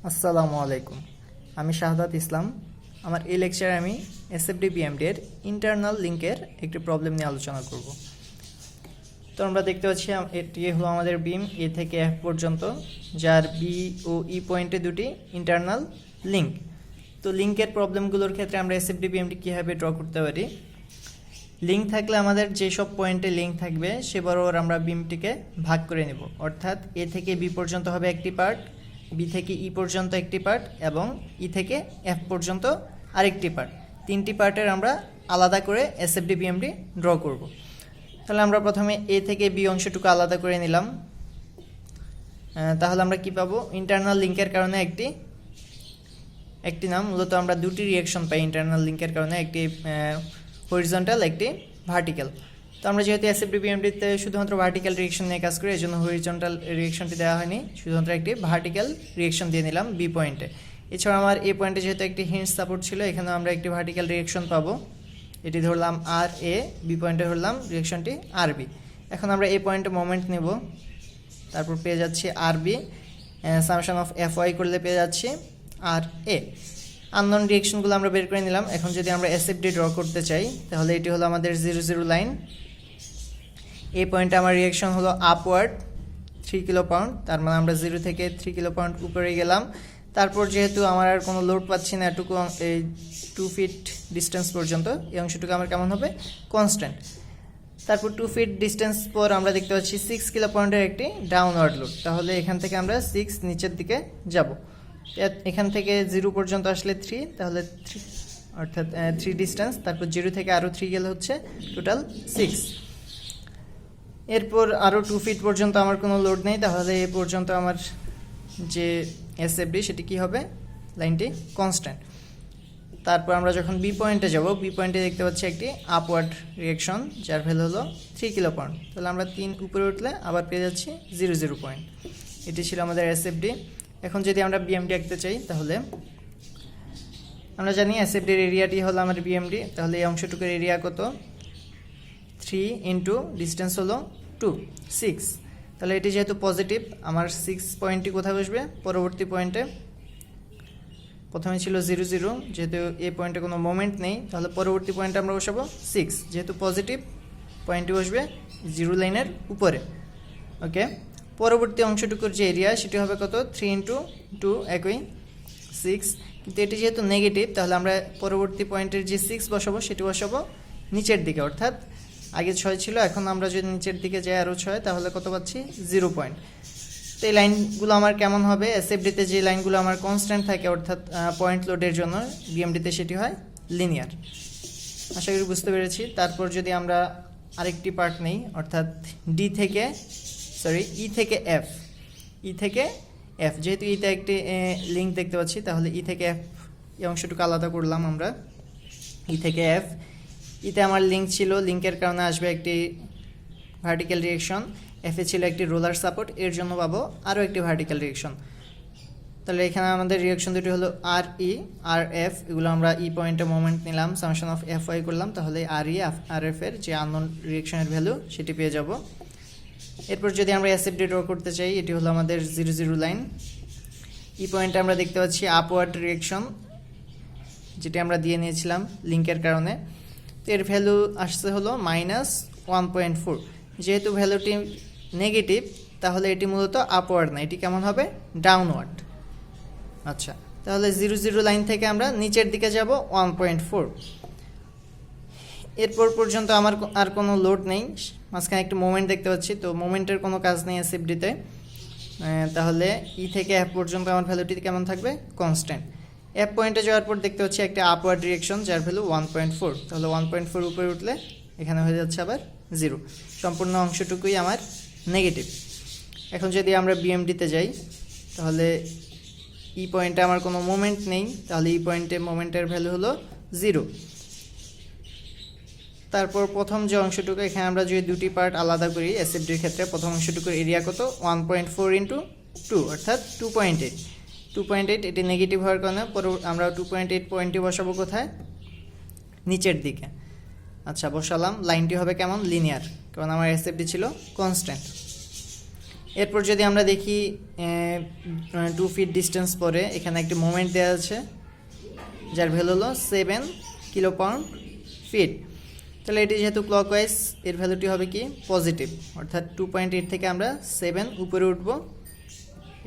আসসালামু আলাইকুম। আমি শাহাদাত ইসলাম। আমার এই লেকচারে আমি এসএফডি বিএমডি এর ইন্টারনাল লিঙ্কের একটি প্রবলেম নিয়ে আলোচনা করব। তো আমরা দেখতে পাচ্ছি এটি হলো আমাদের বিম এ থেকে এফ পর্যন্ত, যার বি ও ই পয়েন্টে দুটি ইন্টারনাল লিঙ্ক। তো লিঙ্কের প্রবলেমগুলোর ক্ষেত্রে আমরা এসএফডি বিএমডি কীভাবে ড্র করতে পারি? লিঙ্ক থাকলে আমাদের যেসব পয়েন্টে লিঙ্ক থাকবে সে বরাবর আমরা বিমটিকে ভাগ করে নেব। অর্থাৎ এ থেকে বি পর্যন্ত হবে একটি পার্ট, বি থেকে ই পর্যন্ত একটি পার্ট এবং ই থেকে এফ পর্যন্ত আরেকটি পার্ট। তিনটি পার্টের আমরা আলাদা করে এসএফডি বিএমডি ড্র করব। তাহলে আমরা প্রথমে এ থেকে বি অংশটুকু আলাদা করে নিলাম। তাহলে আমরা কি পাবো? ইন্টারনাল লিঙ্কের কারণে একটি নাম, মূলত আমরা দুটি রিয়াকশন পাই ইন্টারনাল লিঙ্কের কারণে, একটি হরিজন্টাল, একটি ভার্টিক্যাল। তো আমরা যেহেতু এসএফডি বিএমডিতে শুধুমাত্র ভার্টিক্যাল রিয়েকশন নিয়ে কাজ করি, এই জন্য হরিজন্টাল রিয়েকশনটি দেওয়া হয়নি, শুধুমাত্র একটি ভার্টিক্যাল রিয়েকশন দিয়ে নিলাম বি পয়েন্টে। এছাড়া আমার এ পয়েন্টে যেহেতু একটি হিঞ্জ সাপোর্ট ছিল, এখানেও আমরা একটি ভার্টিক্যাল রিয়েকশন পাবো। এটি ধরলাম আর এ, বি পয়েন্টে ধরলাম রিয়েকশনটি আর বি। এখন আমরা এ পয়েন্টে মোমেন্ট নেব, তারপর পেয়ে যাচ্ছি আর B, summation of F Y করলে পেয়ে যাচ্ছি আর এ। আননোন রিয়েকশনগুলো আমরা বের করে নিলাম। এখন যদি আমরা এসএফডি ড্র করতে চাই, তাহলে এটি হলো আমাদের 0 লাইন। এই পয়েন্টে আমার রিয়েকশন হলো আপওয়ার্ড 3 কিলো পাউন্ড, তার মানে আমরা 0 থেকে 3 কিলো পাউন্ড উপরে গেলাম। তারপর যেহেতু আমার আর কোনো লোড পাচ্ছি না, এটুকু এই 2 ফিট ডিস্টেন্স পর্যন্ত, এই অংশটুকু আমার কেমন হবে? কনস্ট্যান্ট। তারপর 2 ফিট ডিস্টেন্স পর আমরা দেখতে পাচ্ছি 6 কিলো পাউন্ডের একটি ডাউনওয়ার্ড লোড। তাহলে এখান থেকে আমরা 6 নিচের দিকে যাব। এখান থেকে 0 পর্যন্ত আসলে 3, তাহলে 3 অর্থাৎ 3 ডিস্টেন্স। তারপর 0 থেকে আরও 3 গেলে হচ্ছে টোটাল 6। এরপর আরও 2 ফিট পর্যন্ত আমার কোনো লোড নেই, তাহলে এ পর্যন্ত আমার যে এসএফডি সেটি কী হবে? লাইনটি কনস্ট্যান্ট। তারপর আমরা যখন বি পয়েন্টে যাব, বি পয়েন্টে দেখতে পাচ্ছি একটি আপওয়ার্ড রিয়েকশন, যার ভ্যালু হলো 3 কিলো পাউন্ড। তাহলে আমরা 3 উপরে উঠলে আবার পেয়ে যাচ্ছি 0 পয়েন্ট। এটি ছিল আমাদের এসএফডি। এখন যদি আমরা বিএমডি আঁকতে চাই, তাহলে আমরা জানি এসএফডির এরিয়াটি হলো আমার বিএমডি। তাহলে এই অংশটুকুর এরিয়া কত? 3 ইন্টু ডিস্টেন্স হলো 2, 6। তাহলে এটি যেহেতু পজিটিভ, আমার 6 পয়েন্টটি কোথায় বসবে? পরবর্তী পয়েন্টে। প্রথমে ছিল 0, যেহেতু এই পয়েন্টে কোনো মোমেন্ট নেই, তাহলে পরবর্তী পয়েন্টে আমরা বসাবো 6। যেহেতু পজিটিভ, পয়েন্টটি বসবে 0 লাইনের উপরে। ওকে, পরবর্তী অংশটুকুর যে এরিয়া সেটি হবে কত? 3 ইন্টু 2 একই 6। কিন্তু এটি যেহেতু নেগেটিভ, তাহলে আমরা পরবর্তী পয়েন্টের যে 6 বসাবো সেটি বসাবো নিচের দিকে। অর্থাৎ আগে 6 ছিল, এখন আমরা যদি নিচের দিকে যাই আরও 6, তাহলে কত পাচ্ছি? 0 পয়েন্ট। তো এই লাইনগুলো আমার কেমন হবে? এসএফডিতে যে লাইনগুলো আমার কনস্ট্যান্ট থাকে, অর্থাৎ পয়েন্ট লোডের জন্য, বিএমডিতে সেটি হয় লিনিয়ার। আশা করি বুঝতে পেরেছি। তারপর যদি আমরা আরেকটি পার্ট নেই, অর্থাৎ ই থেকে এফ। যেহেতু ইতে একটি লিঙ্ক দেখতে পাচ্ছি, তাহলে ই থেকে এফ এই অংশটুকু আলাদা করলাম আমরা। ই থেকে এফ, ইতে আমার লিঙ্ক ছিল, লিঙ্কের কারণে আসবে একটি ভার্টিক্যাল রিয়েকশন। এফে ছিল একটি রোলার সাপোর্ট, এর জন্য পাবো আরও একটি ভার্টিক্যাল রিয়েকশন। তাহলে এখানে আমাদের রিয়েকশন দুটি হলো আর ই আর এফ। এগুলো আমরা ই পয়েন্টে মোমেন্ট নিলাম, সামেশন অফ এফ ওয়াই করলাম, তাহলে আর ই আর এফ এর যে আননোন রিয়েকশনের ভ্যালু সেটি পেয়ে যাব। এরপর যদি আমরা এসএফডি ড্র করতে চাই, এটি হলো আমাদের 0 লাইন। ই পয়েন্টে আমরা দেখতে পাচ্ছি আপওয়ার্ড রিয়েকশন, যেটি আমরা দিয়ে নিয়েছিলাম লিঙ্কের কারণে। তো এর ভ্যালু আসছে হলো -1.4। যেহেতু ভ্যালুটি নেগেটিভ, তাহলে এটি মূলত আপওয়ার্ড না, এটি কেমন হবে? ডাউনওয়ার্ড। আচ্ছা, তাহলে 0 লাইন থেকে আমরা নিচের দিকে যাব 1.4। এরপর পর্যন্ত আমার আর কোনো লোড নেই, মাঝখানে একটি মোমেন্ট দেখতে পাচ্ছি, তো মোমেন্টের কোনো কাজ নেই এসএফডিতে। তাহলে ই থেকে এফ পর্যন্ত আমার ভ্যালুটি কেমন থাকবে? কনস্ট্যান্ট। এফ পয়েন্টে যাওয়ার পর দেখতে পাচ্ছি একটা আপওয়ার্ড রিয়েকশন, যার ভ্যালু 1.4। তাহলে 1.4 উপরে উঠলে এখানে হয়ে যাচ্ছে আবার 0। সম্পূর্ণ অংশটুকুই আমার নেগেটিভ। এখন যদি আমরা বিএমডিতে যাই, তাহলে ই পয়েন্টে আমার কোনো মোমেন্ট নেই, তাহলে ই পয়েন্টে মোমেন্টের ভ্যালু হলো 0। তারপর প্রথম যে অংশটুকু, এখানে আমরা যদি দুটি পার্ট আলাদা করি এসএফডির ক্ষেত্রে, প্রথম অংশটুকুর এরিয়া কত? 1.4 ইন্টু 2, অর্থাৎ 2.8। এটি নেগেটিভ হওয়ার কারণে আমরা 2.8 পয়েন্টটি বসাবো কোথায়? নিচের দিকে। আচ্ছা, বসালাম। লাইনটি হবে কেমন? লিনিয়ার, কারণ আমার এসএফডি ছিল কনস্ট্যান্ট। এরপর যদি আমরা দেখি 2 ফিট ডিস্টেন্স পরে এখানে একটি মোমেন্ট দেওয়া আছে যার ভ্যালু হলো 7 কিলো পাউন্ড ফিট। তাহলে এটি যেহেতু ক্লকওয়াইজ এর ভ্যালুটি হবে কি পজিটিভ, অর্থাৎ 2.8 থেকে আমরা 7 উপরে উঠব।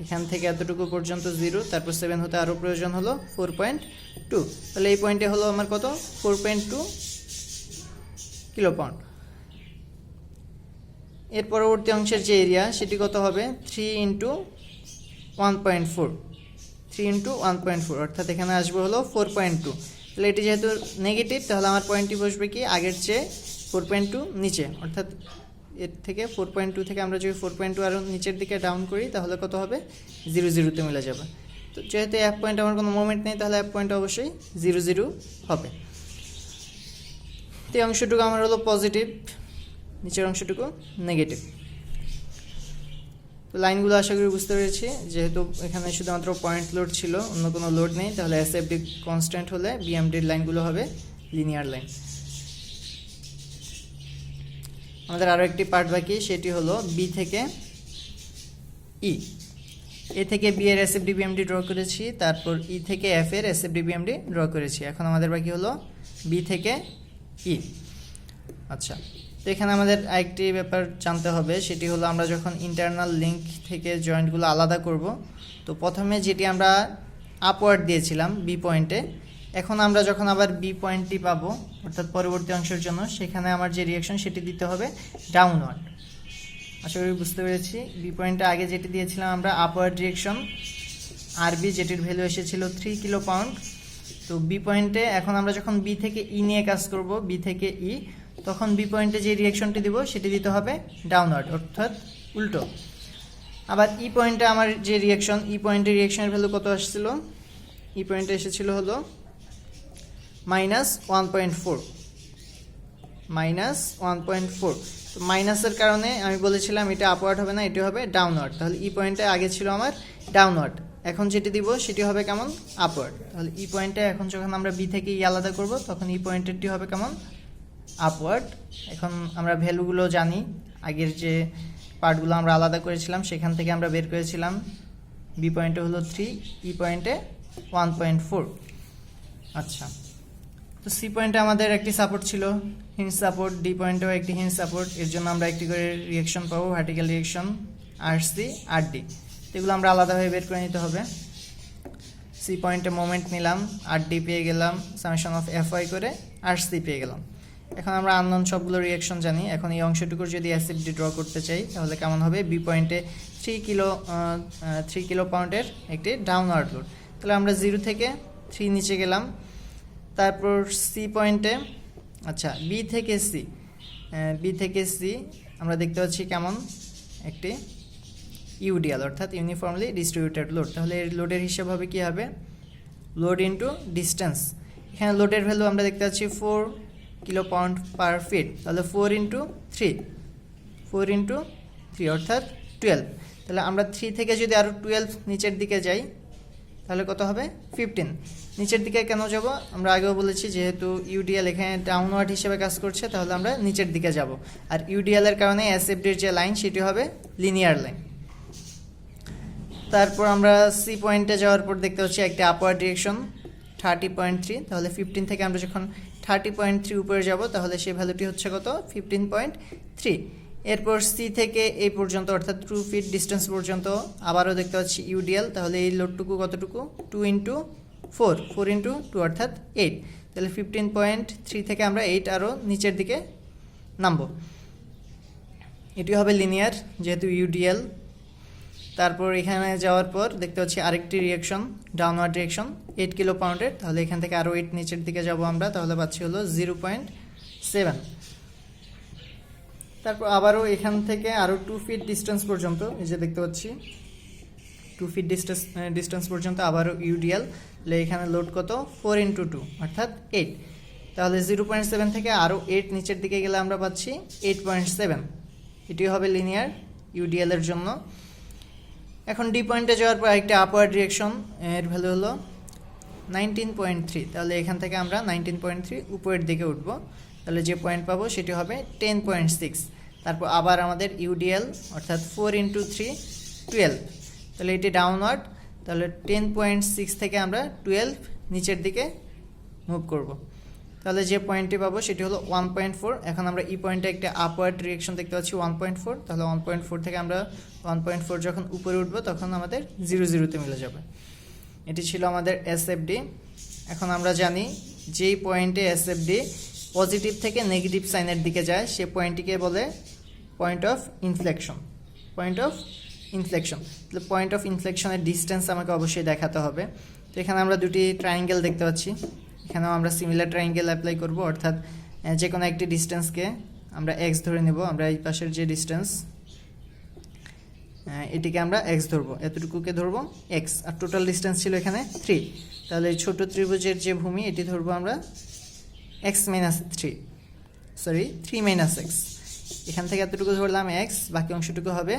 এখান থেকে এতটুকু পর্যন্ত 0, তারপর 7 হতে আরও প্রয়োজন হলো 4.2। তাহলে এই পয়েন্টে হলো আমার কত 4.2 কিলো পাউন্ড। এর পরবর্তী অংশের যে এরিয়া সেটি কত হবে 3 × 1.4, 3 × 1.4, অর্থাৎ এখানে আসবে হলো 4.2। তাহলে এটি যেহেতু নেগেটিভ তাহলে আমার পয়েন্টটি বসবে কি আগের চেয়ে 4.2 নিচে, অর্থাৎ এর থেকে 4.2 থেকে আমরা যদি 4.2 আরও নিচের দিকে ডাউন করি তাহলে কত হবে 0 0-তে মিলে যাবে। তো যেহেতু এক পয়েন্ট আমার কোনো মোমেন্ট নেই তাহলে এক পয়েন্ট অবশ্যই 0 0 হবে। তো এই অংশটুকু আমার হলো পজিটিভ, নিচের অংশটুকু নেগেটিভ। তো লাইনগুলো আশা করি বুঝতে পেরেছি। যেহেতু এখানে শুধুমাত্র পয়েন্ট লোড ছিল, অন্য কোনো লোড নেই, তাহলে এসএফডি কনস্ট্যান্ট হলে বিএমডির লাইনগুলো হবে লিনিয়ার লাইন। আমাদের আরও একটি পার্ট বাকি, সেটি হলো বি থেকে ই। এ থেকে বি এর এসএফডি বিএমডি ড্র করেছি, তারপর ই থেকে এফ এর এসএফডি বিএমডি ড্র করেছি। এখন আমাদের বাকি হলো বি থেকে ই। আচ্ছা, তো এখানে আমাদের আরেকটি ব্যাপার জানতে হবে, সেটি হলো আমরা যখন ইন্টারনাল লিঙ্ক থেকে জয়েন্টগুলো আলাদা করব, তো প্রথমে যেটি আমরা আপওয়ার্ড দিয়েছিলাম বি পয়েন্টে, এখন আমরা যখন আবার বি পয়েন্টটি পাবো অর্থাৎ পরবর্তী অংশের জন্য, সেখানে আমার যে রিয়াকশন সেটি দিতে হবে ডাউনওয়ার্ড। আশা করি বুঝতে পেরেছি। বি পয়েন্টে আগে যেটি দিয়েছিলাম আমরা আপওয়ার্ড রিয়াকশন আরবি, যেটির ভ্যালু এসেছিল 3 কিলো পাউন্ড। তো বি পয়েন্টে এখন আমরা যখন বি থেকে ই নিয়ে কাজ করব, বি থেকে ই, তখন বি পয়েন্টে যে রিয়াকশনটি দিব সেটি দিতে হবে ডাউনওয়ার্ড, অর্থাৎ উল্টো। আবার ই পয়েন্টে আমার যে রিয়াকশন, ই পয়েন্টের রিয়াকশনের ভ্যালু কত আসছিল, ই পয়েন্টে এসেছিল হলো -1.4, -1.4। তো মাইনাসের কারণে আমি বলেছিলাম এটা আপওয়ার্ড হবে না, এটি হবে ডাউনওয়ার্ড। তাহলে ই পয়েন্টে আগে ছিল আমার ডাউনওয়ার্ড, এখন যেটি দিব সেটি হবে কেমন আপওয়ার্ড। তাহলে ই পয়েন্টে এখন যখন আমরা বি থেকে ই আলাদা করব তখন ই পয়েন্টেরটি হবে কেমন আপওয়ার্ড। এখন আমরা ভ্যালুগুলো জানি, আগের যে পার্টগুলো আমরা আলাদা করেছিলাম সেখান থেকে আমরা বের করেছিলাম। বি পয়েন্টে হলো 3, ই পয়েন্টে 1.4। আচ্ছা, তো সি পয়েন্টে আমাদের একটি সাপোর্ট ছিল হিঞ্জ সাপোর্ট, ডি পয়েন্টেও একটি হিঞ্জ সাপোর্ট। এর জন্য আমরা একটি করে রিয়াকশন পাবো, ভার্টিক্যাল রিয়াকশন আর সি আর ডি। এগুলো আমরা আলাদাভাবে বের করে নিতে হবে। সি পয়েন্টে মোমেন্ট নিলাম, আর ডি পেয়ে গেলাম, সামেশন অফ এফ ওয়াই করে আর সি পেয়ে গেলাম। এখন আমরা আননোন সবগুলো রিয়াকশন জানি। এখন এই অংশটুকুর যদি এসএফডি ড্র করতে চাই তাহলে কেমন হবে, বি পয়েন্টে 3 কিলো পাউন্ডের একটি ডাউনওয়ার্ড লোড। তাহলে আমরা 0 থেকে 3 নিচে গেলাম। তারপর সি পয়েন্টে, আচ্ছা বি থেকে সি আমরা দেখতে পাচ্ছি কেমন একটি ইউডিএল, অর্থাৎ ইউনিফর্মলি ডিস্ট্রিবিউটেড লোড। তাহলে এর লোডের হিসাব হবে কি হবে, লোড ইন্টু ডিস্টেন্স। এখানে লোডের ভ্যালু আমরা দেখতে পাচ্ছি 4 কিলো পাউন্ড পার ফিট। তাহলে 4 × 3 অর্থাৎ 12। তাহলে আমরা 3 থেকে যদি আরও 12 নিচের দিকে যাই তাহলে কত হবে 15। নিচের দিকে কেন যাব, আমরা আগেও বলেছি যেহেতু ইউডিএল এখানে ডাউনওয়ার্ড হিসেবে কাজ করছে তাহলে আমরা নিচের দিকে যাব। আর ইউডিএল এর কারণে এসএফডির যে লাইন সেটি হবে লিনিয়ার লাইন। তারপর আমরা সি পয়েন্টে যাওয়ার পর দেখতে পাচ্ছি একটা আপওয়ার্ড ডিরেকশন 30.3। তাহলে 15 থেকে আমরা যখন 30.3 উপরে যাব তাহলে সেই ভ্যালুটি হচ্ছে কত 15.3। এরপর সি থেকে এই পর্যন্ত অর্থাৎ 2 ফিট ডিস্টেন্স পর্যন্ত আবারও দেখতে পাচ্ছি ইউডিএল। তাহলে এই লোডটুকু কতটুকু 2 × 4 × 2 অর্থাৎ 8। তাহলে 15.3 থেকে আমরা 8 আরও নিচের দিকে নামবো। এটি হবে লিনিয়ার যেহেতু ইউডিএল। তারপর এখানে যাওয়ার পর দেখতে পাচ্ছি আরেকটি রিয়াকশন ডাউনওয়ার্ড ডিরেকশন 8 কিলো পাউন্ডের। তাহলে এখান থেকে আরও 8 নিচের দিকে যাব আমরা, তাহলে পাচ্ছি হলো 0.7। তারপর আবারও এখান থেকে আরও 2 ফিট ডিস্টেন্স পর্যন্ত, এই যে দেখতে পাচ্ছি 2 ফিট ডিস্টেন্স পর্যন্ত আবারও ইউডিএল। তাহলে এখানে লোড কত 4 × 2 অর্থাৎ 8। তাহলে 0.7 থেকে আরও 8 নিচের দিকে গেলে আমরা পাচ্ছি 8.7। এটি হবে লিনিয়ার ইউডিএল এর জন্য। এখন ডি পয়েন্টে যাওয়ার পর একটা আপওয়ার্ড ডিরেকশন, এর ভ্যালু হলো 19.3। তাহলে এখান থেকে আমরা 19.3 উপরের দিকে উঠবো। তাহলে যে পয়েন্ট পাবো সেটি হবে 10.6। তারপর আবার আমাদের ইউডিএল অর্থাৎ 4 × 3 12, তাহলে এটি ডাউনওয়ার্ড, তাহলে 10.6 থেকে আমরা 12 নিচের দিকে মুভ করব। তাহলে যে পয়েন্টটি পাবো সেটি হলো 1.4। এখন আমরা এই পয়েন্টে একটা আপওয়ার্ড রিয়েকশন দেখতে পাচ্ছি 1.4, তাহলে 1.4 থেকে আমরা 1.4 যখন উপরে উঠবো তখন আমাদের 0 মিলে যাবে। এটি ছিল আমাদের এসএফডি। এখন আমরা জানি যেই পয়েন্টে এসএফডি পজিটিভ থেকে নেগেটিভ সাইনের দিকে যায় সে পয়েন্টটিকে বলে point of inflection. Point of inflection, তাহলে পয়েন্ট অফ ইনফ্লেকশনের ডিস্টেন্স আমাকে অবশ্যই দেখাতে হবে। তো এখানে আমরা দুটি ট্রায়াঙ্গেল দেখতে পাচ্ছি, এখানেও আমরা সিমিলার ট্রায়াঙ্গেল অ্যাপ্লাই করব, অর্থাৎ যে কোনো একটি ডিস্টেন্সকে আমরা এক্স ধরে নেব। আমরা এই পাশের যে ডিস্টেন্স এটিকে আমরা এক্স ধরবো, এতটুকুকে ধরবো এক্স, আর টোটাল ডিস্টেন্স ছিল এখানে 3। তাহলে এই ছোটো ত্রিভুজের যে ভূমি এটি ধরবো আমরা থ্রি মাইনাস এক্স। এখান থেকে এতটুকু ধরলাম এক্স, বাকি অংশটুকু হবে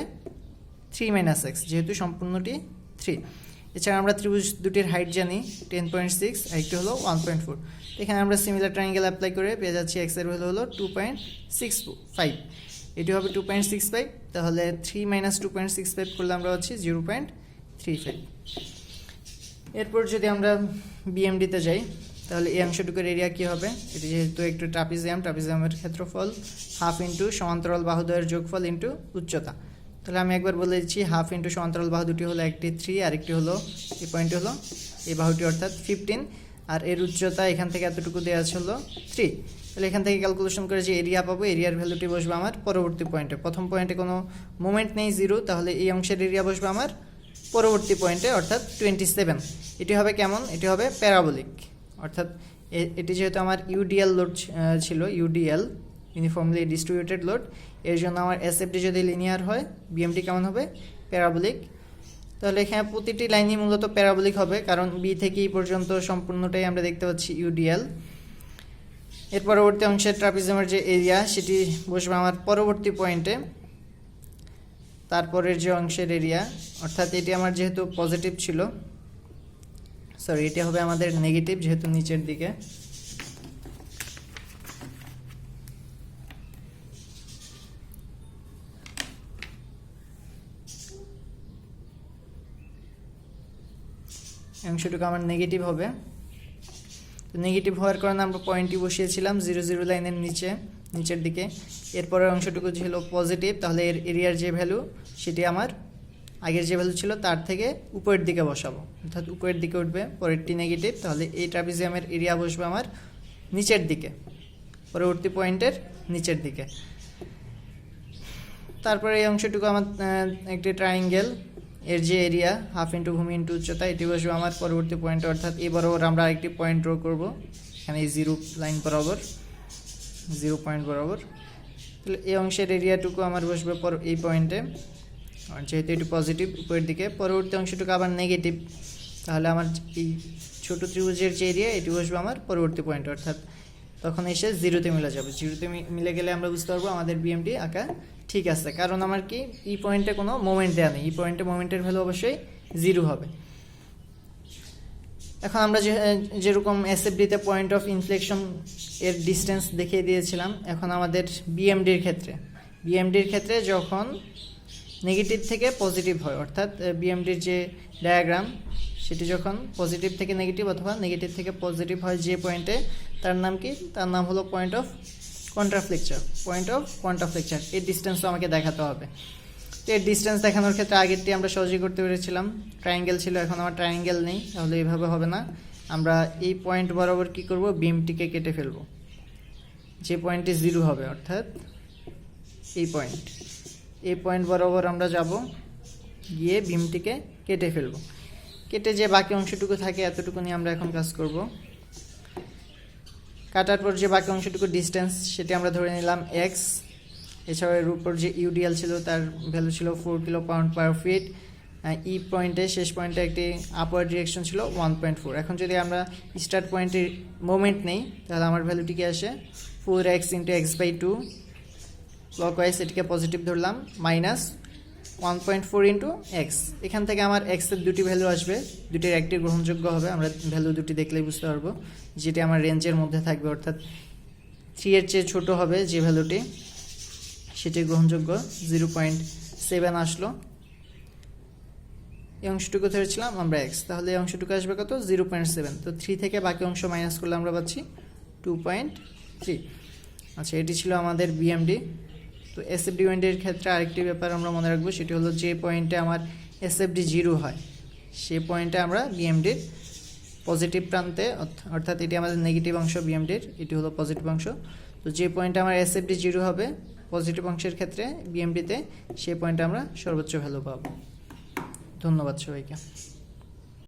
3 - x, যেহেতু সম্পূর্ণটি 3। এছাড়া আমরা ত্রিভুজ দুটির হাইট জানি 10.6, আর একটি হলো 1.4। এখানে আমরা সিমিলার ট্রায়াঙ্গেল অ্যাপ্লাই করে পেয়ে যাচ্ছি এক্স এর ভ্যালু হলো 2.65, এটি হবে 2.65। তাহলে 3 - 2.65 করলে আমরা হচ্ছে 0.35। এরপর যদি আমরা বিএমডিতে যাই তাহলে এই অংশটুকুর এরিয়া কী হবে, এটি যেহেতু একটু ট্রাপিজিয়ামের ক্ষেত্রফল হাফ ইন্টু সমান্তরাল বাহুদ্বয়ের যোগফল ইন্টু উচ্চতা। তাহলে আমি একবার বলে দিচ্ছি, হাফ ইন্টু সমান্তরাল বাহু দুটি হলো, একটি 3 আর একটি হলো এই পয়েন্টটি হলো এই বাহুটি অর্থাৎ 15, আর এর উচ্চতা এখান থেকে এতটুকু দেওয়া আছে হলো 3। তাহলে এখান থেকে ক্যালকুলেশন করে যে এরিয়া পাবো, এরিয়ার ভ্যালুটি বসবে আমার পরবর্তী পয়েন্টে। প্রথম পয়েন্টে কোনো মোমেন্ট নেই 0, তাহলে এই অংশের এরিয়া বসবে আমার পরবর্তী পয়েন্টে অর্থাৎ 27। এটি হবে কেমন, এটি হবে প্যারাবোলিক, অর্থাৎ এটি যেহেতু আমার ইউডিএল লোড ছিল, ইউডিএল ইউনিফর্মলি ডিস্ট্রিবিউটেড লোড, এর জন্য আমার এসএফডি যদি লিনিয়ার হয় বিএমডি কেমন হবে, প্যারাবোলিক। তাহলে এখানে প্রতিটি লাইনই মূলত প্যারাবোলিক হবে, কারণ বি থেকে এই পর্যন্ত সম্পূর্ণটাই আমরা দেখতে পাচ্ছি ইউডিএল। এর পরবর্তী অংশের ট্রাপিজিয়ামের যে এরিয়া সেটি বসবে আমার পরবর্তী পয়েন্টে। তারপরের যে অংশের এরিয়া, অর্থাৎ এটি আমার যেহেতু পজিটিভ ছিল, এটি হবে আমাদের নেগেটিভ যেহেতু নিচের দিকে। অংশটুকু আমার নেগেটিভ হবে, তো নেগেটিভ হওয়ার কারণে আমরা পয়েন্টটি বসিয়েছিলাম 0 লাইনের নিচের দিকে। এরপরের অংশটুকু ছিল পজিটিভ, তাহলে এর এরিয়ার যে ভ্যালু সেটি আমার আগের যে ভ্যালু ছিল তার থেকে উপরের দিকে বসাবো, অর্থাৎ উপরের দিকে উঠবে। পরেরটি নেগেটিভ, তাহলে এই ট্রাপিজিয়ামের এরিয়া বসবে আমার নিচের দিকে, পরবর্তী পয়েন্টের নিচের দিকে। তারপরে এই অংশটুকু আমার একটি ট্রায়াঙ্গেল, এর যে এরিয়া হাফ ইন্টু ভূমি ইন্টু উচ্চতা, এটি বসবে আমার পরবর্তী পয়েন্টে, অর্থাৎ এই বরাবর আমরা আরেকটি পয়েন্ট ড্র করব, এখানে এই 0 লাইন বরাবর, 0 পয়েন্ট বরাবর। তাহলে এই অংশের এরিয়াটুকু আমার বসবে এই পয়েন্টে, যেহেতু এটি পজিটিভ উপরের দিকে। পরবর্তী অংশটুকু আবার নেগেটিভ, তাহলে আমার এই ছোটো ত্রিভুজের যে এরিয়া এটি বসবে আমার পরবর্তী পয়েন্ট, অর্থাৎ তখন এসে 0-তে মিলে যাবে। 0-তে মিলে গেলে আমরা বুঝতে পারবো আমাদের বিএমডি আঁকা ঠিক আছে, কারণ আমার কি এই পয়েন্টে কোনো মোমেন্ট দেওয়া নেই, এই পয়েন্টে মোমেন্টের ভ্যালু অবশ্যই 0 হবে। এখন আমরা যেরকম এসএফডিতে পয়েন্ট অফ ইনফ্লেকশন এর ডিস্টেন্স দেখিয়ে দিয়েছিলাম, এখন আমাদের বিএমডির ক্ষেত্রে যখন নেগেটিভ থেকে পজিটিভ হয়, অর্থাৎ বিএমডির যে ডায়াগ্রাম সেটি যখন পজিটিভ থেকে নেগেটিভ অথবা নেগেটিভ থেকে পজিটিভ হয় যে পয়েন্টে, তার নাম কি, তার নাম হলো পয়েন্ট অফ কোয়ান্টাফ্লেকচার। এর ডিস্টেন্সও আমাকে দেখাতে হবে। তো এর ডিস্টেন্স দেখানোর ক্ষেত্রে আগেরটি আমরা সহজেই করতে পেরেছিলাম, ট্রায়াঙ্গেল ছিল, এখন আমার ট্রায়াঙ্গেল নেই, তাহলে এইভাবে হবে না। আমরা এই পয়েন্ট বরাবর কি করব, বিমটিকে কেটে ফেলব, যে পয়েন্টে 0 হবে, অর্থাৎ এই পয়েন্ট বরাবর আমরা যাব, গিয়ে বিমটিকে কেটে ফেলব। কেটে যে বাকি অংশটুকু থাকে এতটুকু নিয়ে আমরা এখন কাজ করব। কাটার পর যে বাকি অংশটুকু ডিস্টেন্স সেটি আমরা ধরে নিলাম এক্স। এছাড়াও এর উপর যে ইউডিএল ছিল তার ভ্যালু ছিল 4 kg/ফিট। ই পয়েন্টে শেষ পয়েন্টে একটি আপওয়ার্ড ডিরেকশন ছিল 1.4। এখন যদি আমরা স্টার্ট পয়েন্টের মোমেন্ট নেই তাহলে আমার ভ্যালুটি কি আসে, 4x × x/2 ক্লকওয়াইজ, এটিকে পজিটিভ ধরলাম, মাইনাস 1.4 × x। এখান থেকে আমার এক্সের দুটি ভ্যালু আসবে, দুটির একটি গ্রহণযোগ্য হবে, আমরা ভ্যালু দুটি দেখলেই বুঝতে পারবো, যেটি আমার রেঞ্জের মধ্যে থাকবে, অর্থাৎ 3 এর চেয়ে ছোটো হবে যে ভ্যালুটি সেটি গ্রহণযোগ্য 0.7 আসলো। এই অংশটুকু ধরেছিলাম আমরা এক্স, তাহলে এই অংশটুকু আসবে কত 0.7। তো 3 থেকে বাকি অংশ মাইনাস করলে আমরা পাচ্ছি 2.3। আচ্ছা, এটি ছিল আমাদের বিএমডি। তো এসএফডি ওয়েন্ডের ক্ষেত্রে আরেকটি ব্যাপার আমরা মনে রাখবো, সেটি হলো যে পয়েন্টে আমার এসএফডি 0 হয় সেই পয়েন্টে আমরা বিএমডির পজিটিভ প্রান্তে, অর্থাৎ এটি আমাদের নেগেটিভ অংশ বিএমডির, এটি হলো পজিটিভ অংশ। তো যে পয়েন্টে আমার এসএফডি 0 হবে পজিটিভ অংশের ক্ষেত্রে বিএমডিতে, সেই পয়েন্টে আমরা সর্বোচ্চ ভ্যালু পাবো। ধন্যবাদ সবাইকে।